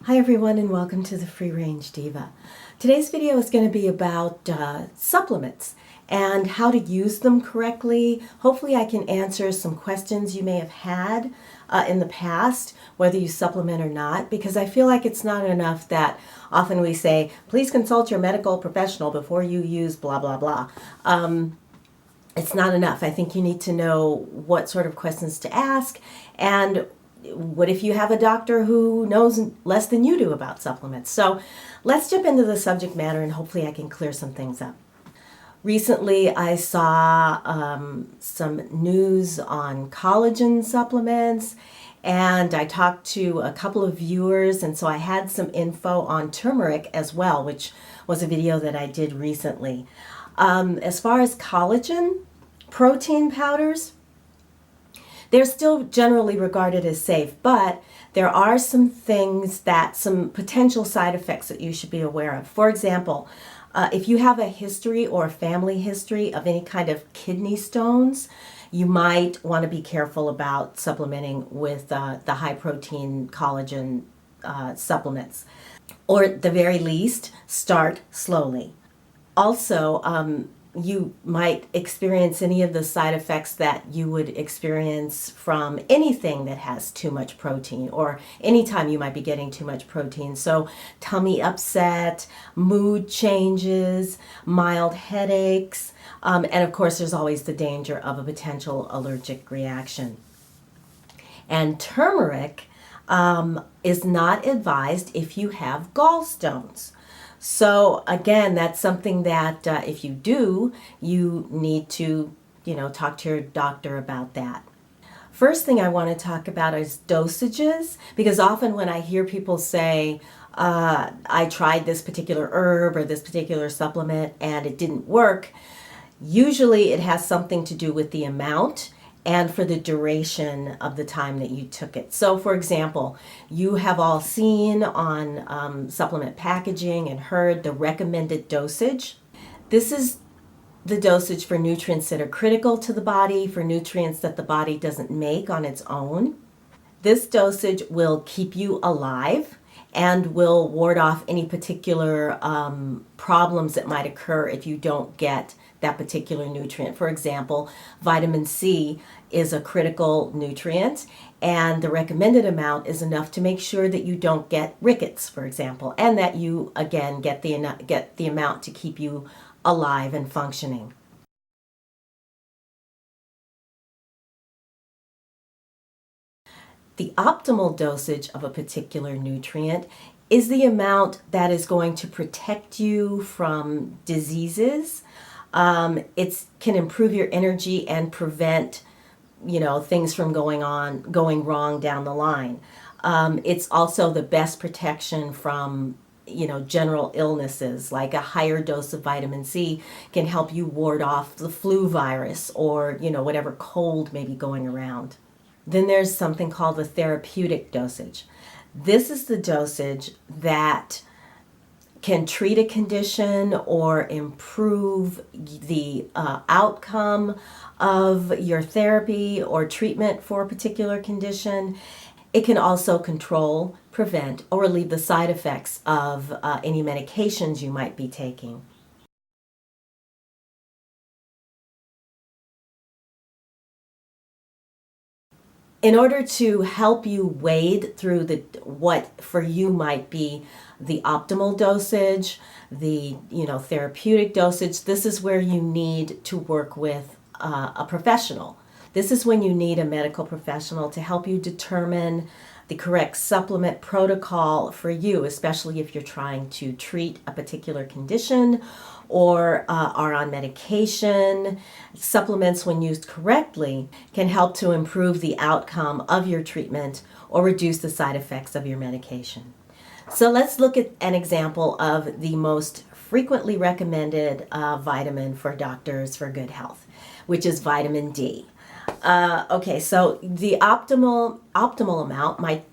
Hi everyone and welcome to the Free Range Diva. Today's video is going to be about supplements and how to use them correctly. Hopefully I can answer some questions you may have had in the past, whether you supplement or not, because I feel like it's not enough that often we say, please consult your medical professional before you use blah, blah, blah. It's not enough. I think you need to know what sort of questions to ask, and what if you have a doctor who knows less than you do about supplements? So let's jump into the subject matter and hopefully I can clear some things up. Recently I saw some news on collagen supplements, and I talked to a couple of viewers, and so I had some info on turmeric as well, which was a video that I did recently. As far as collagen protein powders, they're still generally regarded as safe, but there are some potential side effects that you should be aware of. For example, if you have a history or a family history of any kind of kidney stones, you might want to be careful about supplementing with the high protein collagen supplements. Or at the very least, start slowly. Also, you might experience any of the side effects that you would experience from anything that has too much protein, or anytime you might be getting too much protein. So tummy upset, mood changes, mild headaches, and of course there's always the danger of a potential allergic reaction. And turmeric is not advised if you have gallstones. So again, that's something that if you do, you need to, talk to your doctor about that. First thing I want to talk about is dosages, because often when I hear people say, I tried this particular herb or this particular supplement and it didn't work, usually it has something to do with the amount and for the duration of the time that you took it. So for example, you have all seen on supplement packaging and heard the recommended dosage. This is the dosage for nutrients that are critical to the body, for nutrients that the body doesn't make on its own. This dosage will keep you alive and will ward off any particular problems that might occur if you don't get that particular nutrient. For example, vitamin C is a critical nutrient, and the recommended amount is enough to make sure that you don't get rickets, for example, and that you, again, get the amount to keep you alive and functioning. The optimal dosage of a particular nutrient is the amount that is going to protect you from diseases. It can improve your energy and prevent, things from going wrong down the line. It's also the best protection from, general illnesses. Like a higher dose of vitamin C can help you ward off the flu virus or, whatever cold may be going around. Then there's something called the therapeutic dosage. This is the dosage that can treat a condition or improve the outcome of your therapy or treatment for a particular condition. It can also control, prevent, or relieve the side effects of any medications you might be taking. In order to help you wade through what for you might be the optimal dosage, the therapeutic dosage, this is where you need to work with a professional. This is when you need a medical professional to help you determine the correct supplement protocol for you, especially if you're trying to treat a particular condition or are on medication. Supplements, when used correctly, can help to improve the outcome of your treatment or reduce the side effects of your medication. So let's look at an example of the most frequently recommended vitamin for doctors for good health, which is vitamin D. Okay, so the optimal amount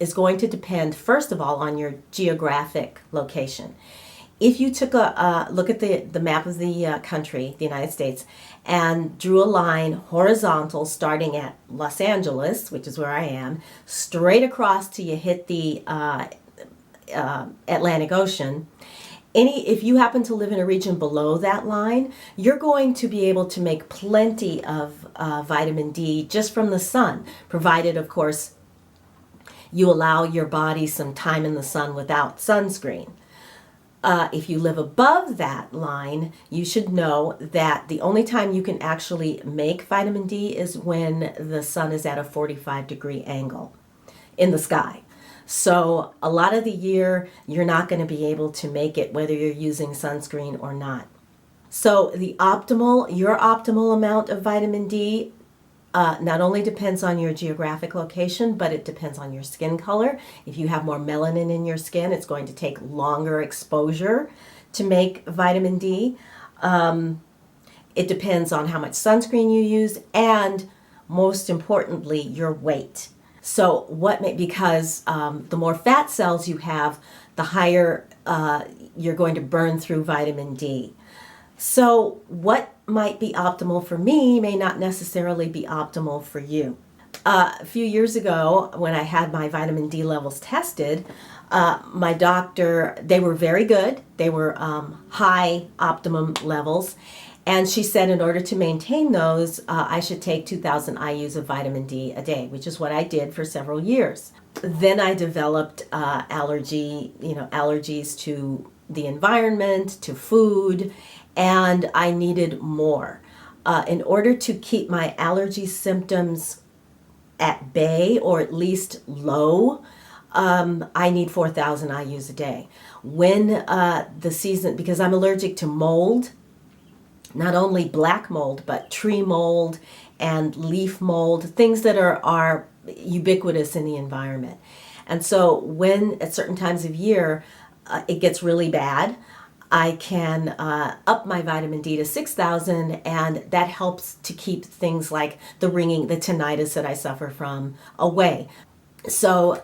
is going to depend, first of all, on your geographic location. If you took a look at the map of the country, the United States, and drew a line horizontal starting at Los Angeles, which is where I am, straight across till you hit the Atlantic Ocean. If you happen to live in a region below that line, you're going to be able to make plenty of vitamin D just from the sun, provided, of course, you allow your body some time in the sun without sunscreen. If you live above that line, you should know that the only time you can actually make vitamin D is when the sun is at a 45-degree angle in the sky. So a lot of the year, you're not going to be able to make it whether you're using sunscreen or not. So your optimal amount of vitamin D not only depends on your geographic location, but it depends on your skin color. If you have more melanin in your skin, it's going to take longer exposure to make vitamin D. It depends on how much sunscreen you use, and most importantly, your weight. So because the more fat cells you have, the higher you're going to burn through vitamin D. So what might be optimal for me may not necessarily be optimal for you. A few years ago, when I had my vitamin D levels tested, my doctor, they were very good. They were high optimum levels. And she said in order to maintain those, I should take 2,000 IUs of vitamin D a day, which is what I did for several years. Then I developed allergies to the environment, to food, and I needed more. In order to keep my allergy symptoms at bay, or at least low, I need 4,000 IUs a day. When the season, because I'm allergic to mold, not only black mold, but tree mold and leaf mold, things that are ubiquitous in the environment. And so when at certain times of year it gets really bad, I can up my vitamin D to 6,000, and that helps to keep things like the ringing, the tinnitus that I suffer from away. So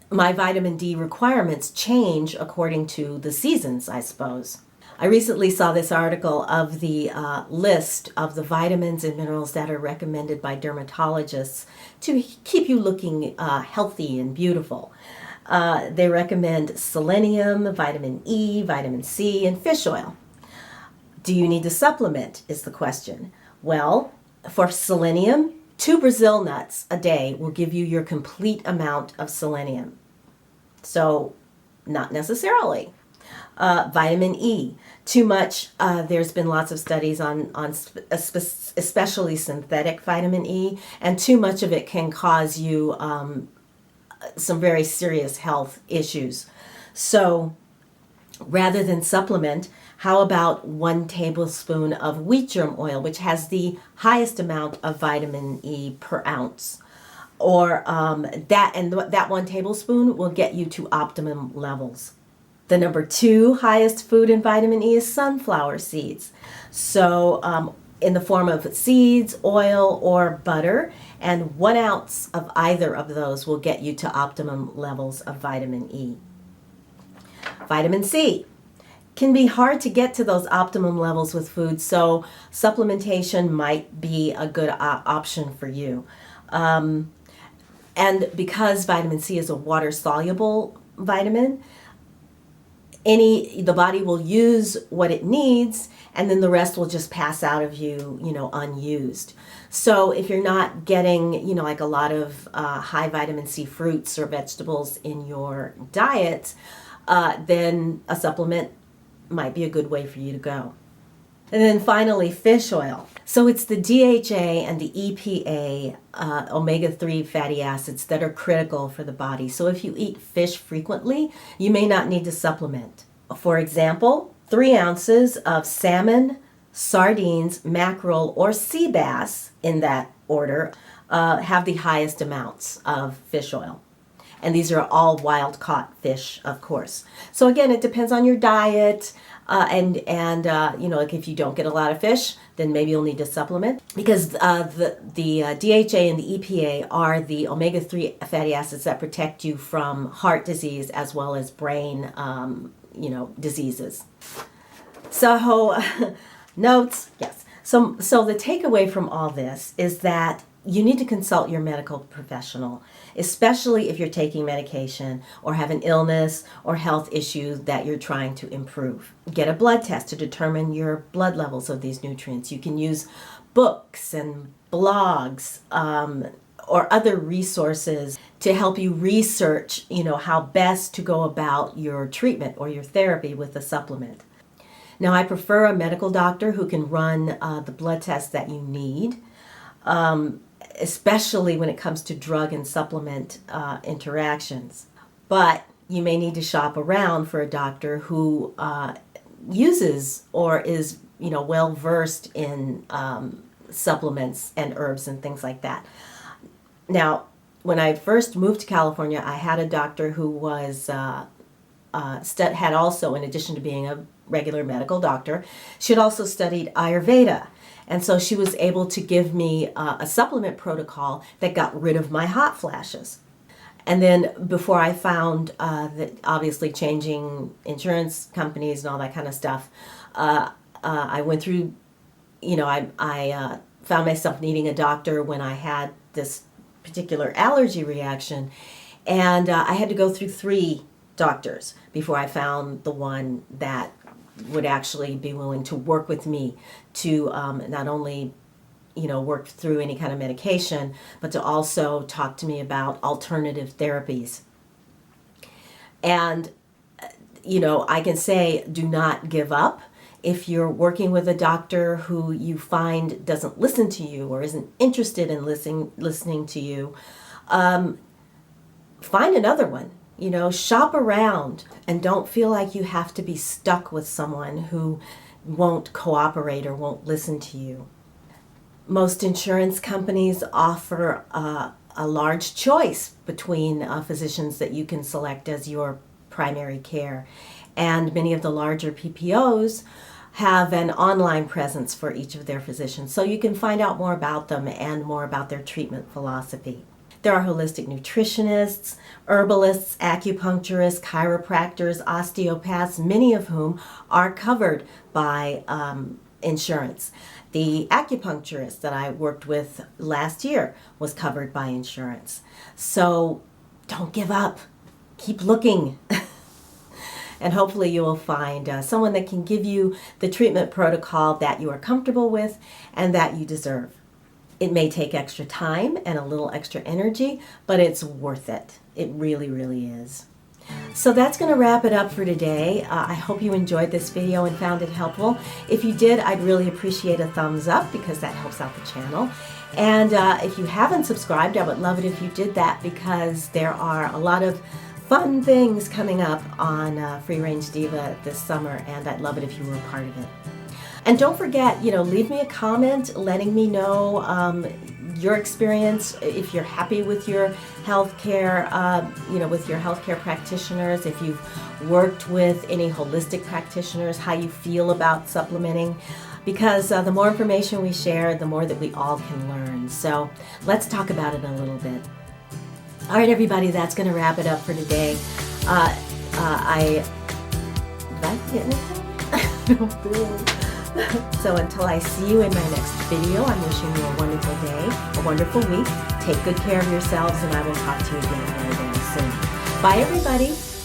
my vitamin D requirements change according to the seasons, I suppose. I recently saw this article of the list of the vitamins and minerals that are recommended by dermatologists to keep you looking healthy and beautiful. They recommend selenium, vitamin E, vitamin C, and fish oil. Do you need to supplement, is the question. Well, for selenium, 2 Brazil nuts a day will give you your complete amount of selenium. So, not necessarily. Vitamin E, too much. There's been lots of studies on especially synthetic vitamin E, and too much of it can cause you some very serious health issues. So rather than supplement, how about 1 tablespoon of wheat germ oil, which has the highest amount of vitamin E per ounce? Or that 1 tablespoon will get you to optimum levels. The number 2 highest food in vitamin E is sunflower seeds. So in the form of seeds, oil, or butter, and 1 ounce of either of those will get you to optimum levels of vitamin E. Vitamin C can be hard to get to those optimum levels with food, so supplementation might be a good option for you. And because vitamin C is a water-soluble vitamin, the body will use what it needs, and then the rest will just pass out of you, unused. So if you're not getting, like a lot of high vitamin C fruits or vegetables in your diet, then a supplement might be a good way for you to go. And then finally, fish oil. So it's the DHA and the EPA, omega-3 fatty acids that are critical for the body. So if you eat fish frequently, you may not need to supplement. For example, 3 ounces of salmon, sardines, mackerel, or sea bass, in that order, have the highest amounts of fish oil. And these are all wild-caught fish, of course. So again, it depends on your diet. Like if you don't get a lot of fish, then maybe you'll need to supplement, because the DHA and the EPA are the omega-3 fatty acids that protect you from heart disease as well as brain, diseases. So notes, yes. So the takeaway from all this is that you need to consult your medical professional, especially if you're taking medication or have an illness or health issue that you're trying to improve. Get a blood test to determine your blood levels of these nutrients. You can use books and blogs or other resources to help you research, how best to go about your treatment or your therapy with a supplement. Now, I prefer a medical doctor who can run the blood tests that you need, especially when it comes to drug and supplement interactions. But you may need to shop around for a doctor who uses or is, well versed in supplements and herbs and things like that. Now, when I first moved to California, I had a doctor who was had also, in addition to being a regular medical doctor, she had also studied Ayurveda. And so she was able to give me a supplement protocol that got rid of my hot flashes. And then before I found that obviously changing insurance companies and all that kind of stuff, I went through, I found myself needing a doctor when I had this particular allergy reaction. And I had to go through 3 doctors before I found the one that would actually be willing to work with me to not only, work through any kind of medication, but to also talk to me about alternative therapies. And, I can say do not give up. If you're working with a doctor who you find doesn't listen to you or isn't interested in listening to you, find another one. Shop around and don't feel like you have to be stuck with someone who won't cooperate or won't listen to you. Most insurance companies offer a large choice between physicians that you can select as your primary care. And many of the larger PPOs have an online presence for each of their physicians, so you can find out more about them and more about their treatment philosophy. There are holistic nutritionists, herbalists, acupuncturists, chiropractors, osteopaths, many of whom are covered by insurance. The acupuncturist that I worked with last year was covered by insurance. So don't give up. Keep looking. And hopefully you will find someone that can give you the treatment protocol that you are comfortable with and that you deserve. It may take extra time and a little extra energy, but it's worth it. It really, really is. So that's going to wrap it up for today. I hope you enjoyed this video and found it helpful. If you did, I'd really appreciate a thumbs up because that helps out the channel. And if you haven't subscribed, I would love it if you did that because there are a lot of fun things coming up on Free Range Diva this summer, and I'd love it if you were a part of it. And don't forget, leave me a comment letting me know your experience, if you're happy with your healthcare, with your healthcare practitioners, if you've worked with any holistic practitioners, how you feel about supplementing, because the more information we share, the more that we all can learn. So let's talk about it a little bit. All right, everybody, that's going to wrap it up for today. Did I forget anything? So until I see you in my next video, I'm wishing you a wonderful day, a wonderful week. Take good care of yourselves, and I will talk to you again very, very soon. Bye, everybody.